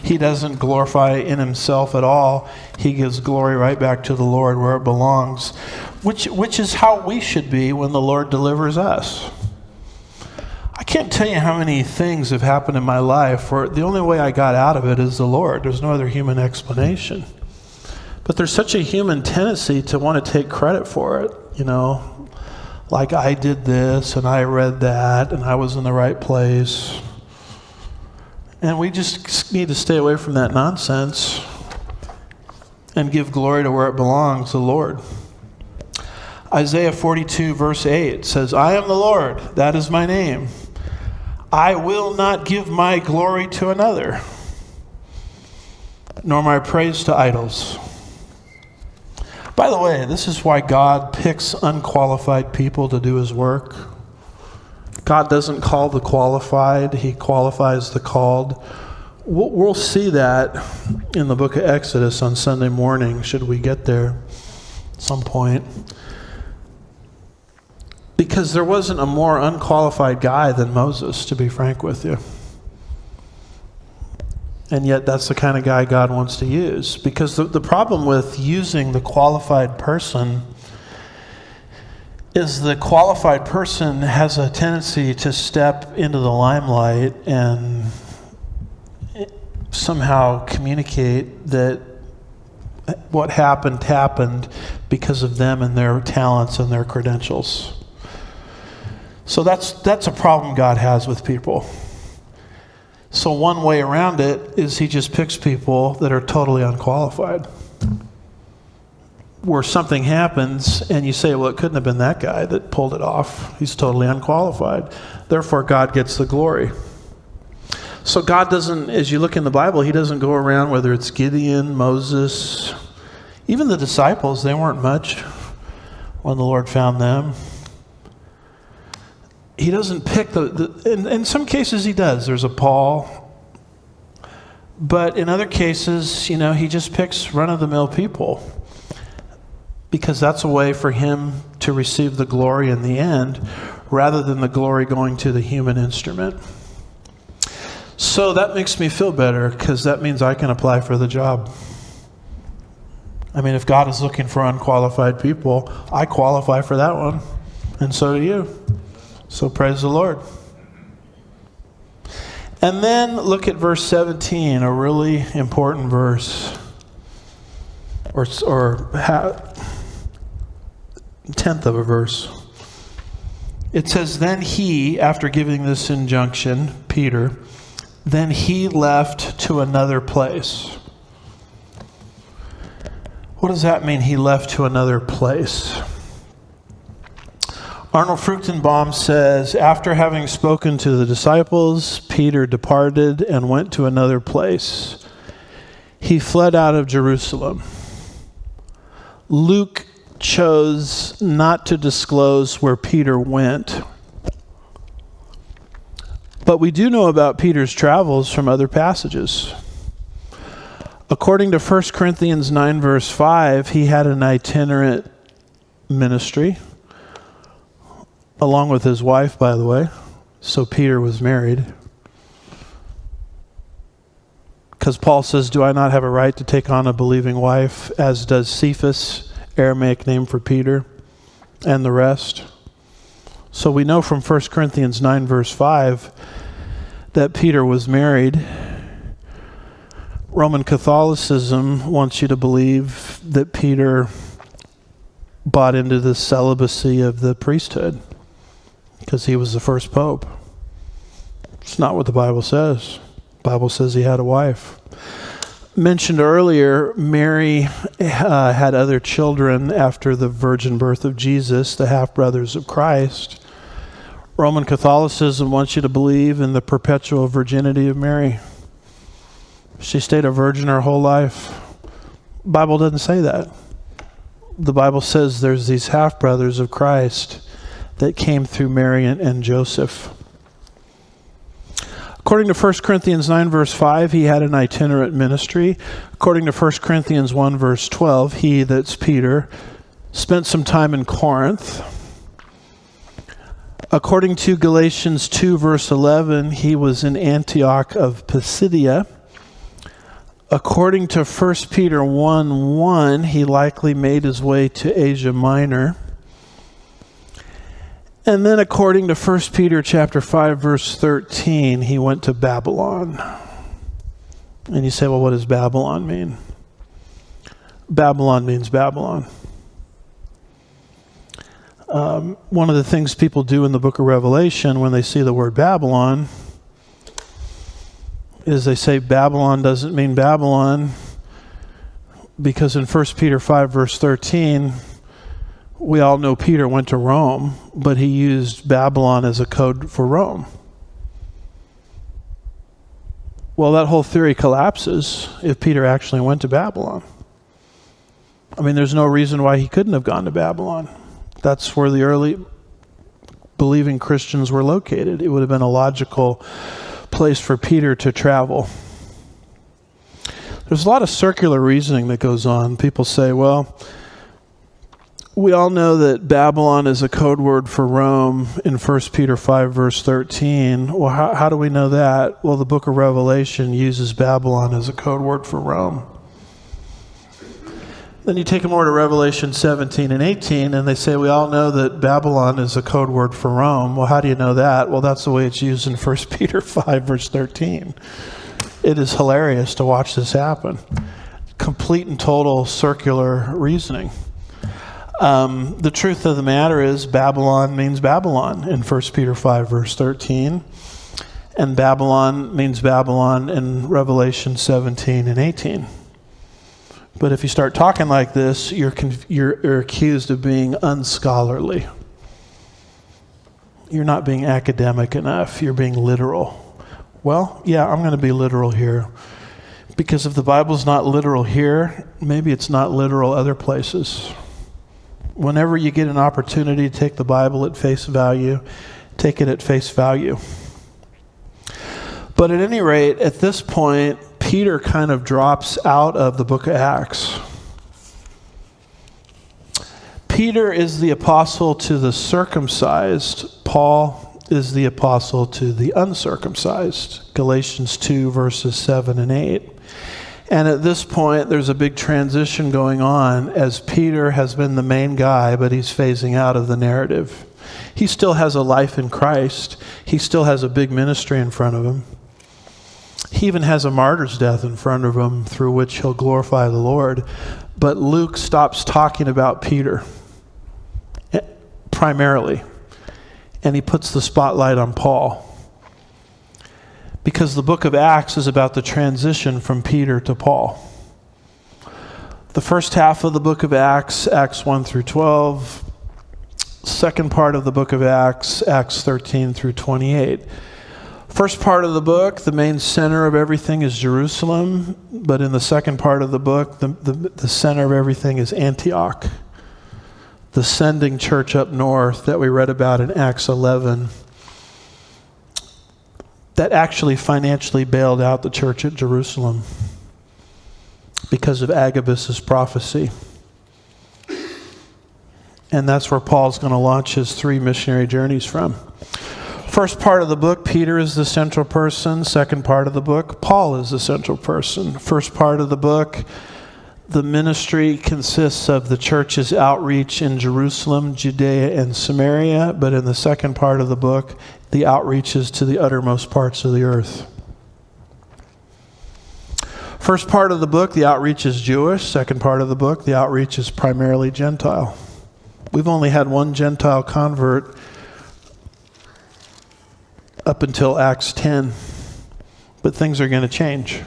Speaker 1: He doesn't glorify in himself at all. He gives glory right back to the Lord where it belongs, which is how we should be when the Lord delivers us. I can't tell you how many things have happened in my life where the only way I got out of it is the Lord. There's no other human explanation. But there's such a human tendency to want to take credit for it, like I did this and I read that and I was in the right place. And we just need to stay away from that nonsense and give glory to where it belongs, the Lord. Isaiah 42 verse 8 says, I am the Lord, that is my name. I will not give my glory to another, nor my praise to idols. By the way, this is why God picks unqualified people to do his work. God doesn't call the qualified, he qualifies the called. We'll see that in the book of Exodus on Sunday morning, should we get there at some point. Because there wasn't a more unqualified guy than Moses, to be frank with you. And yet that's the kind of guy God wants to use. Because the problem with using the qualified person is the qualified person has a tendency to step into the limelight and somehow communicate that what happened because of them and their talents and their credentials. So that's a problem God has with people. So one way around it is he just picks people that are totally unqualified. Where something happens and you say, well, it couldn't have been that guy that pulled it off. He's totally unqualified. Therefore, God gets the glory. So God doesn't, as you look in the Bible, he doesn't go around, whether it's Gideon, Moses, even the disciples, they weren't much when the Lord found them. He doesn't pick in some cases he does. There's a Paul. But in other cases, he just picks run-of-the-mill people. Because that's a way for him to receive the glory in the end, rather than the glory going to the human instrument. So that makes me feel better, because that means I can apply for the job. I mean, if God is looking for unqualified people, I qualify for that one. And so do you. So praise the Lord. And then look at verse 17, a really important verse. Or 10th of a verse. It says, then he, after giving this injunction, Peter, then he left to another place. What does that mean, he left to another place? Arnold Fruchtenbaum says, after having spoken to the disciples, Peter departed and went to another place. He fled out of Jerusalem. Luke chose not to disclose where Peter went. But we do know about Peter's travels from other passages. According to 1 Corinthians 9 verse 5, he had an itinerant ministry, along with his wife, by the way. So Peter was married. Because Paul says, do I not have a right to take on a believing wife, as does Cephas, Aramaic name for Peter, and the rest? So we know from 1 Corinthians 9 verse 5 that Peter was married. Roman Catholicism wants you to believe that Peter bought into the celibacy of the priesthood because he was the first pope. It's not what the Bible says. The Bible says he had a wife. Mentioned earlier, Mary had other children after the virgin birth of Jesus, the half-brothers of Christ. Roman Catholicism wants you to believe in the perpetual virginity of Mary. She stayed a virgin her whole life. The Bible doesn't say that. The Bible says there's these half-brothers of Christ that came through Mary and Joseph. According to 1 Corinthians 9 verse 5, he had an itinerant ministry. According to 1 Corinthians 1 verse 12, he, that's Peter, spent some time in Corinth. According to Galatians 2 verse 11, he was in Antioch of Pisidia. According to 1 Peter 1:1, he likely made his way to Asia Minor. And then according to 1 Peter chapter 5 verse 13, he went to Babylon. And you say, well, what does Babylon mean? Babylon means Babylon. One of the things people do in the book of Revelation when they see the word Babylon is they say Babylon doesn't mean Babylon because in 1 Peter 5 verse 13, we all know Peter went to Rome, but he used Babylon as a code for Rome. Well, that whole theory collapses if Peter actually went to Babylon. I mean, there's no reason why he couldn't have gone to Babylon. That's where the early believing Christians were located. It would have been a logical place for Peter to travel. There's a lot of circular reasoning that goes on. People say, well, we all know that Babylon is a code word for Rome in 1 Peter 5 verse 13. Well, how do we know that? Well, the book of Revelation uses Babylon as a code word for Rome. Then you take them over to Revelation 17 and 18, and they say, we all know that Babylon is a code word for Rome. Well, how do you know that? Well, that's the way it's used in 1 Peter 5, verse 13. It is hilarious to watch this happen. Complete and total circular reasoning. The truth of the matter is Babylon means Babylon in 1 Peter 5, verse 13. And Babylon means Babylon in Revelation 17 and 18. But if you start talking like this, you're accused of being unscholarly. You're not being academic enough. You're being literal. Well, yeah, I'm going to be literal here. Because if the Bible's not literal here, maybe it's not literal other places. Whenever you get an opportunity to take the Bible at face value, take it at face value. But at any rate, at this point, Peter kind of drops out of the book of Acts. Peter is the apostle to the circumcised. Paul is the apostle to the uncircumcised. Galatians 2 verses 7 and 8. And at this point, there's a big transition going on as Peter has been the main guy, but he's phasing out of the narrative. He still has a life in Christ. He still has a big ministry in front of him. He even has a martyr's death in front of him through which he'll glorify the Lord. But Luke stops talking about Peter primarily, and he puts the spotlight on Paul. Because the book of Acts is about the transition from Peter to Paul. The first half of the book of Acts, Acts 1 through 12. Second part of the book of Acts, Acts 13 through 28. First part of the book, the main center of everything is Jerusalem, but in the second part of the book, the center of everything is Antioch, the sending church up north that we read about in Acts 11, that actually financially bailed out the church at Jerusalem because of Agabus' prophecy. And that's where Paul's going to launch his 3 missionary journeys from. First part of the book, Peter is the central person. Second part of the book, Paul is the central person. First part of the book, The ministry consists of the church's outreach in Jerusalem, Judea, and Samaria, but in the second part of the book, the outreach is to the uttermost parts of the earth. First part of the book, the outreach is Jewish. Second part of the book, the outreach is primarily Gentile. We've only had one Gentile convert up until Acts 10, but things are going to change.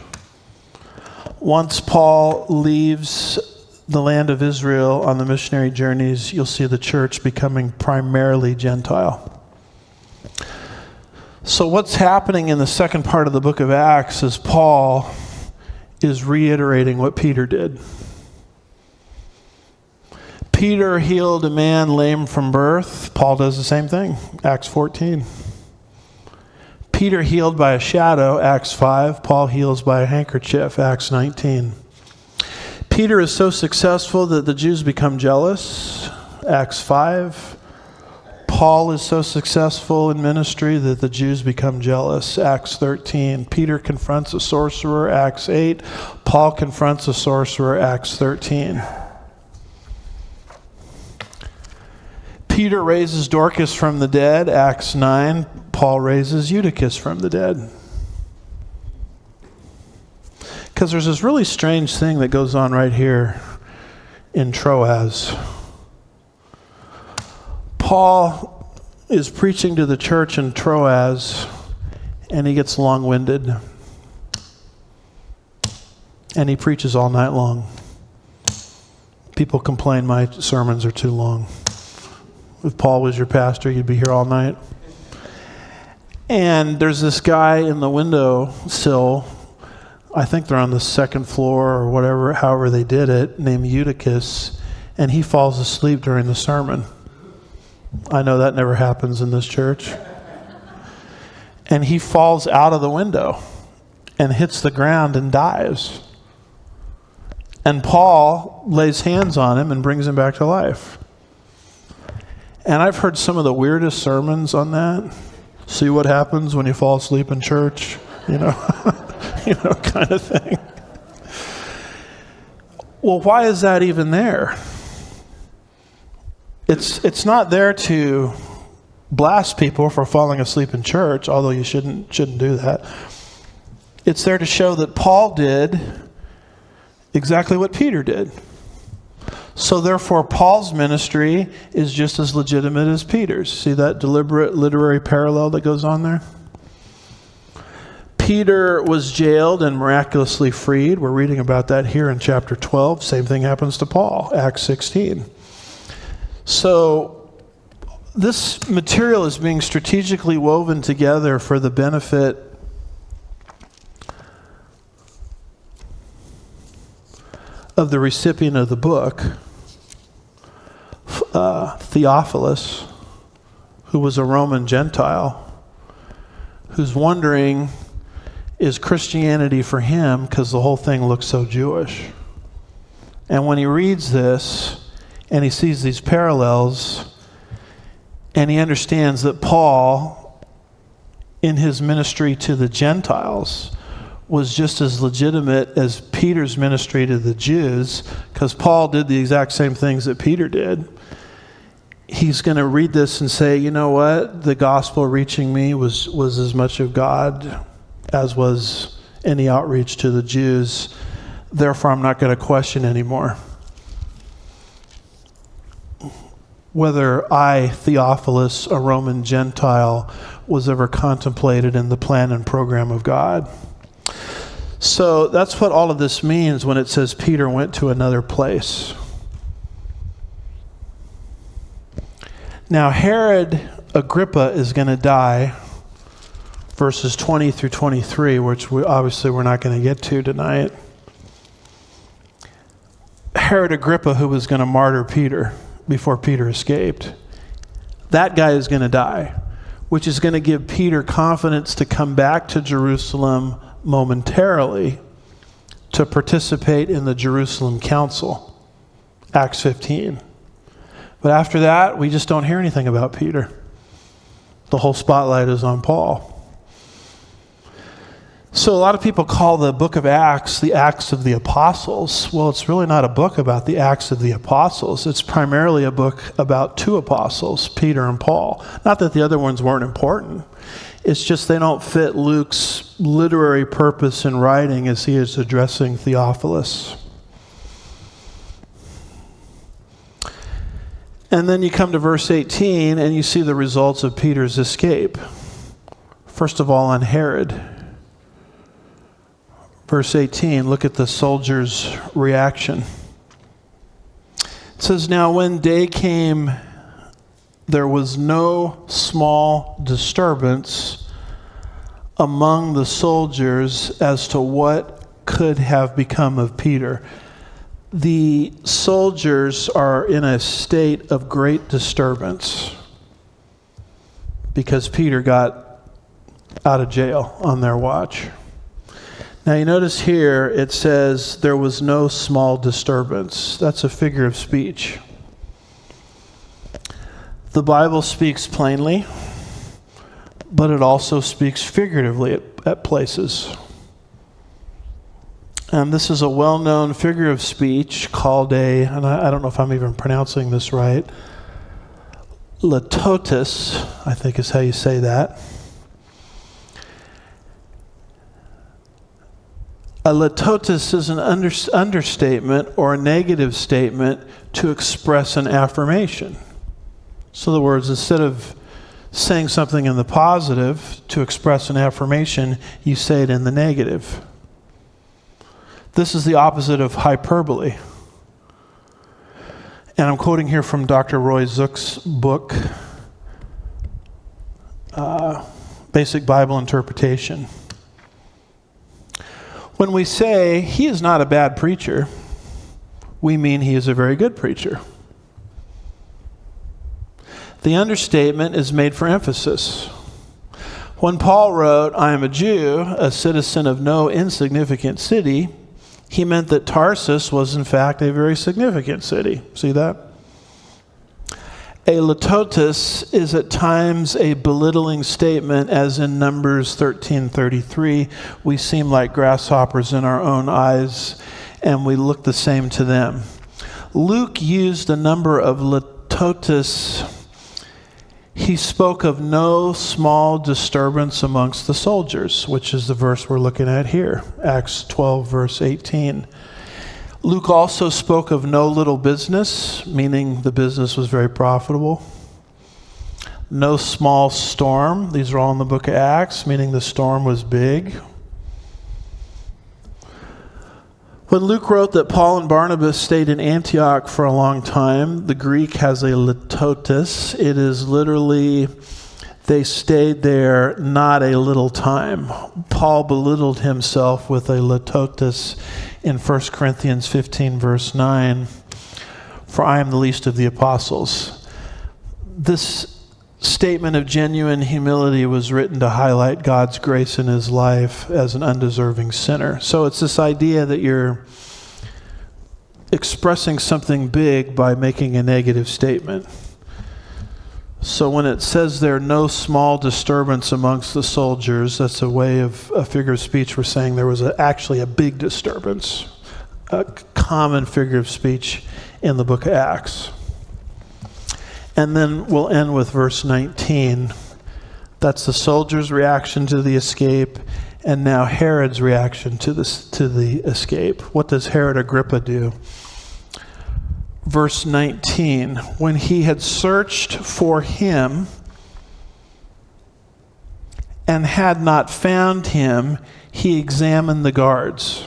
Speaker 1: Once Paul leaves the land of Israel on the missionary journeys, you'll see the church becoming primarily Gentile. So what's happening in the second part of the book of Acts is Paul is reiterating what Peter did. Peter healed a man lame from birth. Paul does the same thing, Acts 14. Peter healed by a shadow, Acts 5. Paul heals by a handkerchief, Acts 19. Peter is so successful that the Jews become jealous, Acts 5. Paul is so successful in ministry that the Jews become jealous, Acts 13. Peter confronts a sorcerer, Acts 8. Paul confronts a sorcerer, Acts 13. Peter raises Dorcas from the dead, Acts 9. Paul raises Eutychus from the dead. Because there's this really strange thing that goes on right here in Troas. Paul is preaching to the church in Troas, and he gets long-winded. And he preaches all night long. People complain my sermons are too long. If Paul was your pastor, you'd be here all night. And there's this guy in the windowsill, I think they're on the second floor or whatever, however they did it, named Eutychus, and he falls asleep during the sermon. I know that never happens in this church. And he falls out of the window and hits the ground and dies. And Paul lays hands on him and brings him back to life. And I've heard some of the weirdest sermons on that. See what happens when you fall asleep in church, kind of thing. Well, why is that even there? It's not there to blast people for falling asleep in church, although you shouldn't do that. It's there to show that Paul did exactly what Peter did. So therefore, Paul's ministry is just as legitimate as Peter's. See that deliberate literary parallel that goes on there? Peter was jailed and miraculously freed. We're reading about that here in chapter 12. Same thing happens to Paul, Acts 16. So this material is being strategically woven together for the benefit of the recipient of the book, Theophilus, who was a Roman Gentile, who's wondering, is Christianity for him because the whole thing looks so Jewish? And when he reads this and he sees these parallels and he understands that Paul, in his ministry to the Gentiles, was just as legitimate as Peter's ministry to the Jews, because Paul did the exact same things that Peter did. He's going to read this and say, you know what? The gospel reaching me was as much of God as was any outreach to the Jews. Therefore, I'm not going to question anymore whether I, Theophilus, a Roman Gentile, was ever contemplated in the plan and program of God. So that's what all of this means when it says Peter went to another place. Now, Herod Agrippa is going to die, verses 20 through 23, which obviously we're not going to get to tonight. Herod Agrippa, who was going to martyr Peter before Peter escaped, that guy is going to die, which is going to give Peter confidence to come back to Jerusalem momentarily to participate in the Jerusalem Council, Acts 15. But after that, we just don't hear anything about Peter. The whole spotlight is on Paul. So So a lot of people call the book of Acts the Acts of the Apostles. Well, it's really not a book about the Acts of the Apostles. It's primarily a book about two apostles, Peter and Paul. Not that the other ones weren't important. It's just they don't fit Luke's literary purpose in writing as he is addressing Theophilus. And then you come to verse 18 and you see the results of Peter's escape. First of all, on Herod. Verse 18, look at the soldiers' reaction. It says, "Now when day came, there was no small disturbance among the soldiers as to what could have become of Peter." The soldiers are in a state of great disturbance because Peter got out of jail on their watch. Now you notice here it says there was no small disturbance. That's a figure of speech. The Bible speaks plainly, but it also speaks figuratively at places. And this is a well-known figure of speech called and I don't know if I'm even pronouncing this right, litotes, I think is how you say that. A litotes is an understatement or a negative statement to express an affirmation. So in other words, instead of saying something in the positive to express an affirmation, you say it in the negative. This is the opposite of hyperbole. And I'm quoting here from Dr. Roy Zook's book, Basic Bible Interpretation. When we say he is not a bad preacher, we mean he is a very good preacher. The understatement is made for emphasis. When Paul wrote, "I am a Jew, a citizen of no insignificant city," he meant that Tarsus was in fact a very significant city. See that? A litotes is at times a belittling statement, as in Numbers 13:33, "We seem like grasshoppers in our own eyes, and we look the same to them." Luke used a number of litotes. He spoke of no small disturbance amongst the soldiers, which is the verse we're looking at here, Acts 12, verse 18. Luke also spoke of no little business, meaning the business was very profitable. No small storm. These are all in the book of Acts, meaning the storm was big. When Luke wrote that Paul and Barnabas stayed in Antioch for a long time, the Greek has a litotes. It is literally, they stayed there not a little time. Paul belittled himself with a litotes in 1 Corinthians 15, verse 9, "For I am the least of the apostles." This statement of genuine humility was written to highlight God's grace in his life as an undeserving sinner. So it's this idea that you're expressing something big by making a negative statement. So when it says there no small disturbance amongst the soldiers, that's a way of a figure of speech. We're saying there was actually a big disturbance, a common figure of speech in the book of Acts. And then we'll end with verse 19. That's the soldiers' reaction to the escape, and now Herod's reaction to the escape. What does Herod Agrippa do? Verse 19, "When he had searched for him and had not found him, he examined the guards."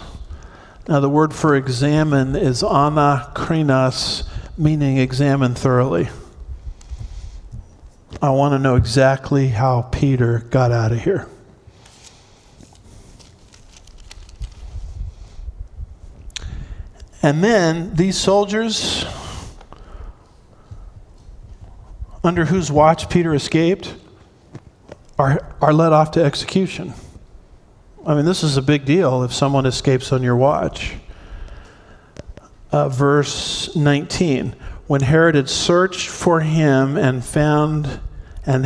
Speaker 1: Now the word for examine is anakrinos, meaning examine thoroughly. I want to know exactly how Peter got out of here. And then these soldiers, under whose watch Peter escaped, are led off to execution. I mean, this is a big deal if someone escapes on your watch. Verse 19, "When Herod had searched for him and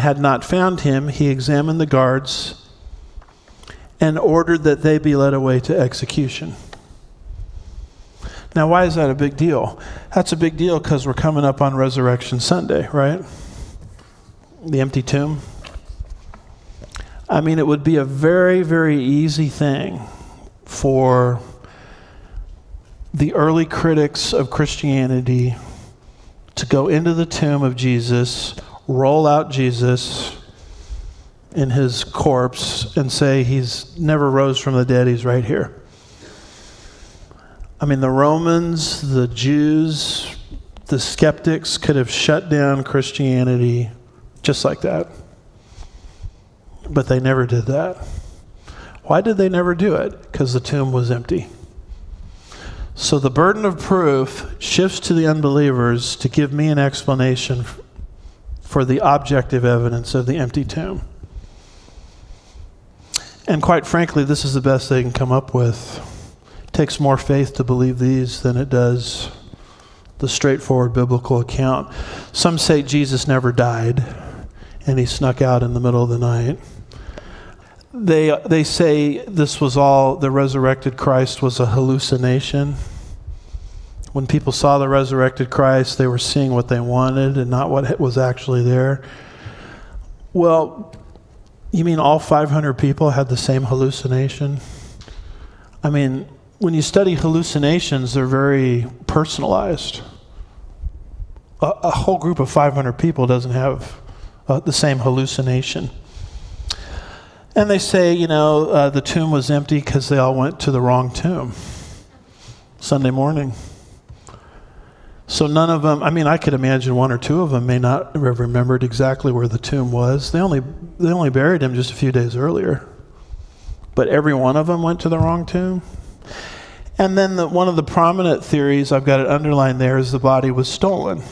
Speaker 1: had not found him, he examined the guards and ordered that they be led away to execution. Now, why is that a big deal? That's a big deal because we're coming up on Resurrection Sunday, right? The empty tomb. I mean, it would be a very, very easy thing for the early critics of Christianity to go into the tomb of Jesus, roll out Jesus in his corpse, and say he's never rose from the dead, he's right here. I mean, the Romans, the Jews, the skeptics could have shut down Christianity just like that. But they never did that. Why did they never do it? Because the tomb was empty. So the burden of proof shifts to the unbelievers to give me an explanation for the objective evidence of the empty tomb. And quite frankly, this is the best they can come up with. It takes more faith to believe these than it does the straightforward biblical account. Some say Jesus never died and he snuck out in the middle of the night. They say this was all, the resurrected Christ was a hallucination. When people saw the resurrected Christ, they were seeing what they wanted and not what was actually there. Well, you mean all 500 people had the same hallucination? I mean, when you study hallucinations, they're very personalized. A whole group of 500 people doesn't have the same hallucination. And they say, the tomb was empty because they all went to the wrong tomb Sunday morning. So none of them, I could imagine one or two of them may not have remembered exactly where the tomb was. They only buried him just a few days earlier. But every one of them went to the wrong tomb. And then one of the prominent theories, I've got it underlined there, is the body was stolen.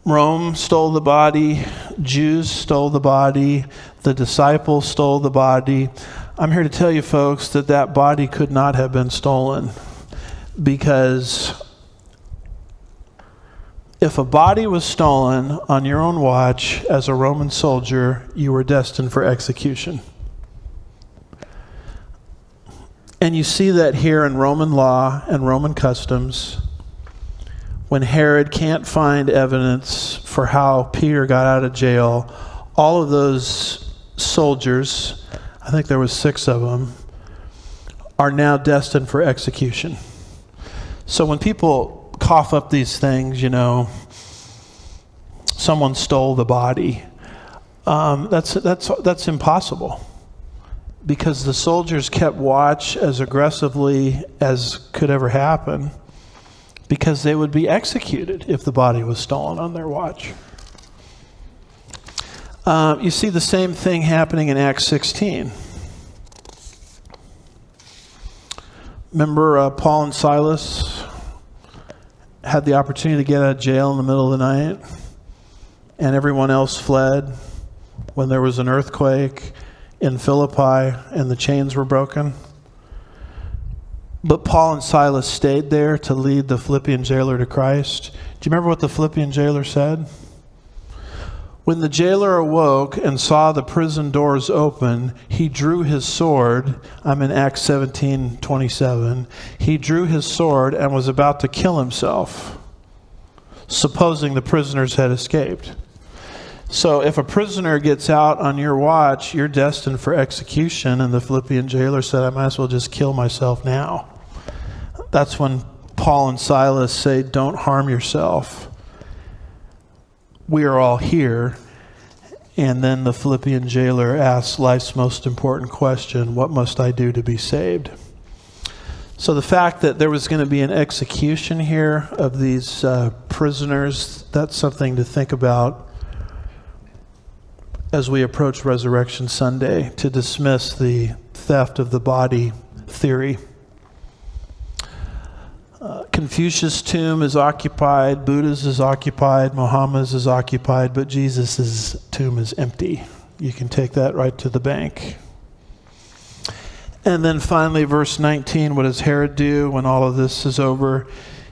Speaker 1: Rome stole the body, Jews stole the body, the disciples stole the body. I'm here to tell you folks that body could not have been stolen, because if a body was stolen on your own watch as a Roman soldier, you were destined for execution. And you see that here in Roman law and Roman customs. When Herod can't find evidence for how Peter got out of jail, all of those soldiers, I think there was 6 of them, are now destined for execution. So when people cough up these things, someone stole the body, that's impossible, because the soldiers kept watch as aggressively as could ever happen, because they would be executed if the body was stolen on their watch. You see the same thing happening in Acts 16. Remember Paul and Silas had the opportunity to get out of jail in the middle of the night, and everyone else fled when there was an earthquake in Philippi and the chains were broken. But Paul and Silas stayed there to lead the Philippian jailer to Christ. Do you remember what the Philippian jailer said? When the jailer awoke and saw the prison doors open, he drew his sword. I'm in Acts 17:27. He drew his sword and was about to kill himself, supposing the prisoners had escaped. So if a prisoner gets out on your watch, you're destined for execution. And the Philippian jailer said, I might as well just kill myself now. That's when Paul and Silas say, don't harm yourself. We are all here. And then the Philippian jailer asks life's most important question, what must I do to be saved? So the fact that there was going to be an execution here of these prisoners, that's something to think about as we approach Resurrection Sunday, to dismiss the theft of the body theory. Confucius' tomb is occupied, Buddha's is occupied, Muhammad's is occupied, but Jesus' tomb is empty. You can take that right to the bank. And then finally, verse 19, what does Herod do when all of this is over?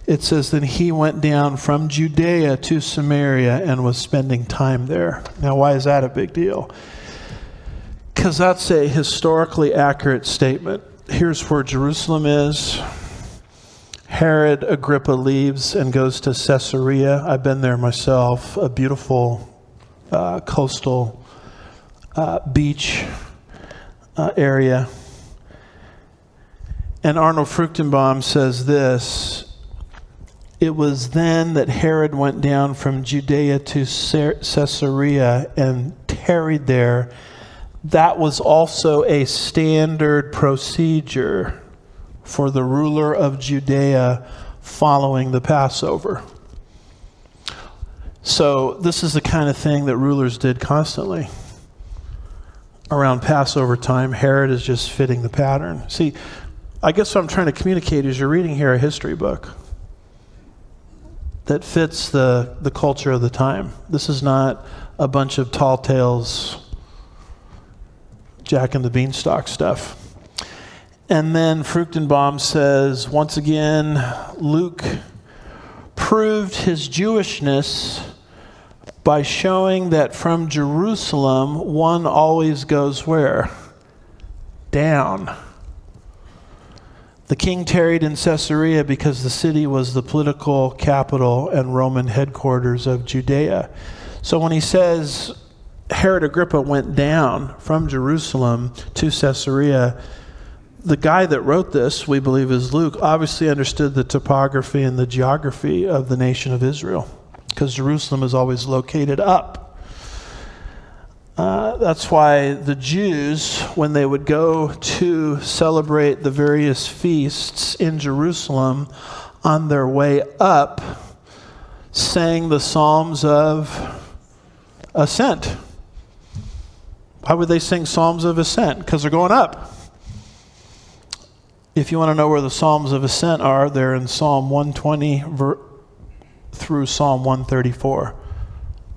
Speaker 1: It says, then he went down from Judea to Samaria and was spending time there. Now, why is that a big deal? because that's a historically accurate statement. Here's where Jerusalem is. Herod Agrippa leaves and goes to Caesarea. I've been there myself, a beautiful coastal beach area. And Arnold Fruchtenbaum says this: it was then that Herod went down from Judea to Caesarea and tarried there. That was also a standard procedure for the ruler of Judea following the Passover. So this is the kind of thing that rulers did constantly. Around Passover time, Herod is just fitting the pattern. See, I guess what I'm trying to communicate is you're reading here a history book that fits the culture of the time. This is not a bunch of tall tales, Jack and the Beanstalk stuff. And then Fruchtenbaum says, once again, Luke proved his Jewishness by showing that from Jerusalem, one always goes where? Down. The king tarried in Caesarea because the city was the political capital and Roman headquarters of Judea. So when he says Herod Agrippa went down from Jerusalem to Caesarea, the guy that wrote this, we believe is Luke, obviously understood the topography and the geography of the nation of Israel, because Jerusalem is always located up. That's why the Jews, when they would go to celebrate the various feasts in Jerusalem, on their way up, sang the Psalms of Ascent. Why would they sing Psalms of Ascent? Because they're going up. If you want to know where the Psalms of Ascent are, they're in Psalm 120 through Psalm 134.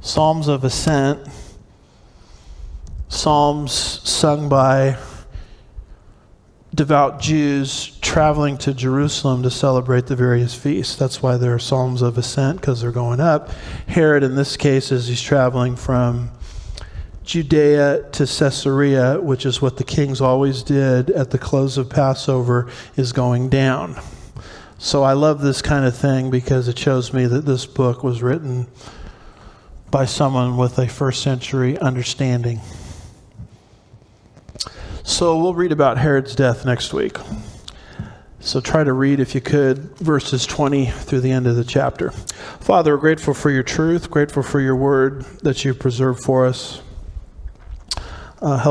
Speaker 1: Psalms of Ascent, psalms sung by devout Jews traveling to Jerusalem to celebrate the various feasts. That's why they're Psalms of Ascent, because they're going up. Herod, in this case, as he's traveling from Judea to Caesarea, which is what the kings always did at the close of Passover, is going down. So I love this kind of thing because it shows me that this book was written by someone with a first century understanding. So we'll read about Herod's death next week. So try to read, if you could, verses 20 through the end of the chapter. Father, we're grateful for your truth, grateful for your word that you've preserved for us. Help